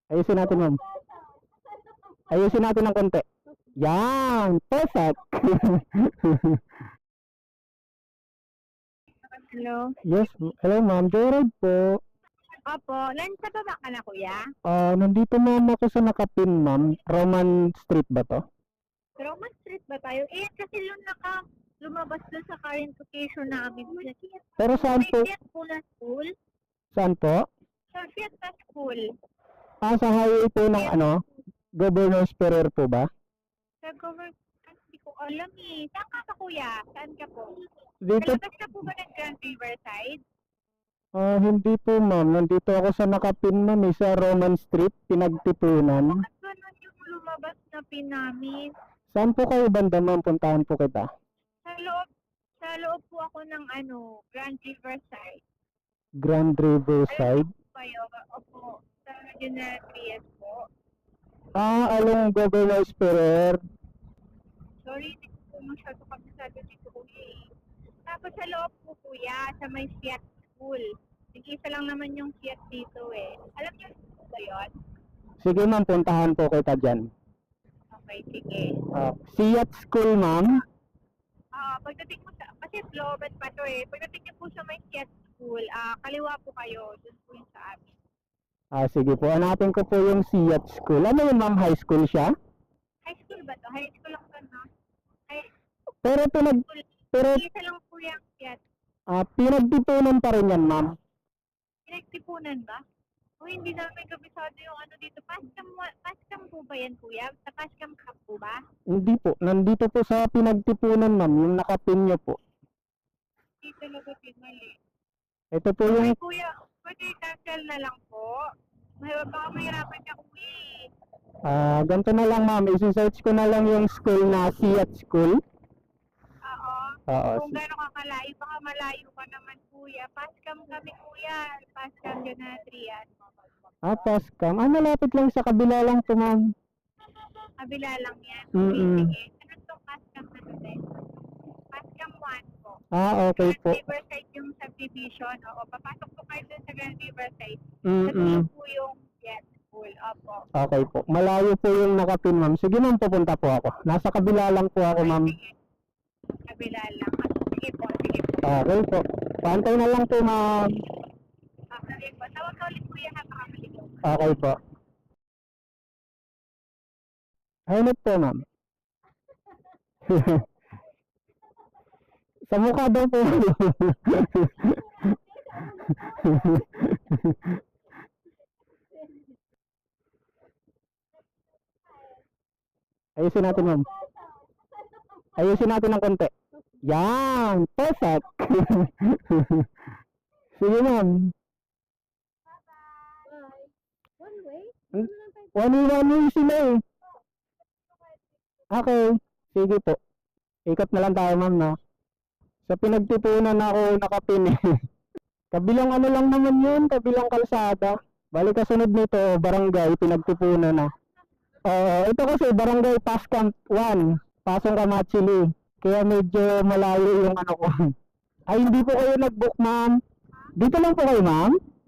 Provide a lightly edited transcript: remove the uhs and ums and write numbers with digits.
Ayusin natin, ma'am. Ayusin natin ng konti. Yan! Perfect! Hello? Yes, hello ma'am. Joyride po. Opo, nasa baba ka na kuya? Nandito ma'am ako sa Nakapin, ma'am. Roman Street ba to? Roman Street ba tayo? Eh, kasi lumabas doon sa current location namin. Pero saan po? Fiat po na school? Saan po? Sa Fiat na school. Sa highway po ng Governor's Ferrer po ba? Sa government, hindi ko alam eh. Saan ka kuya? Saan ka po? Dito, Kalabas ka po ba ng Grand Riverside? hindi po ma'am. Nandito ako sa Nakapin, ma'am, sa Roman Street, Pinagtipunan. Bakit ganun yung lumabas na pin namin? Saan po kayo banda, ma'am? Puntahan po kita. Sa loob po ako ng Grand Riverside. Grand Riverside. Kayo, opo, sa General Trias po. Along Governor's Ferrer. Sorry, hindi ko po masyado kabisado dito kuya eh. Tapos sa loob po kuya, sa may Fiat School. Nag-isa lang naman yung Fiat dito eh. Alam niyo ba yun? Sige ma'am, puntahan po kita dyan. Okay, sige. Fiat School, ma'am. Pagdating mo sa, kasi Florent pa to eh. Pagdating niyo po sa may Fiat School, kaliwa po kayo. Doon po yung sa amin. Sige po. Hanapin ko po yung Fiat School. Ano yun ma'am? High school siya? High school ba to? High school lang to, no? Pero Isa lang po yung Fiat. pinagtipunan pa rin yan, ma'am. Pinagtipunan ba? O hindi namin kabisado yung dito. Pascam po ba yan, kuya? Sa Pascam Cup po ba? Hindi po. Nandito po sa pinagtipunan, ma'am. Yung Nakapin nyo po. Hindi talaga pinali. Ito po yung... Ay, kuya, pwede cancel na lang po. Baka mahirapan ka, kuya. Ganito na lang, ma'am. Isi-search ko na lang yung school na Fiat School. Oo. Kung gano'n ka kalayo, baka malayo ka naman, kuya. Pascam kami, kuya. Pascam General Trias. Pascam. Malapit lang sa kabila lang po, ma'am. Kabila lang yan. Sige. Ano itong Pascam na natin? Pascam 1 po. Okay po. Grand Riverside yung subdivision. Oo, papasok po kayo dun sa Grand Riverside. Sa po yung school. Opo. Okay po. Malayo po yung Nakapin, ma'am. Sige ma'am, pupunta po ako. Nasa kabila lang po ako, ma'am. Sige. Kabila lang. Sige po, sige po. Okay po. Pantay na lang po, ma'am. Okay po. Tawag ka ulit kuya ha, pakamali ko. Okay po. Helmet po, ma'am. Sa mukha daw po. Ayusin natin, ma'am. Ayusin natin ng konti. Yan! Perfect! Sige, ma'am. One way? One way sila eh. Okay. Sige po. Ikot na lang tayo, ma'am, no? Sa pinagtipunan ako Nakapin eh. Kabilang ano lang naman yun, kabilang kalsada. Bali kasunod nito, barangay, pinagtipunan na. Ito kasi barangay Pascam 1, Pasong Kamachili. Kaya medyo malayo yung ano ko. Ay, hindi po kayo nag-book, ma'am. Dito lang po kayo, ma'am?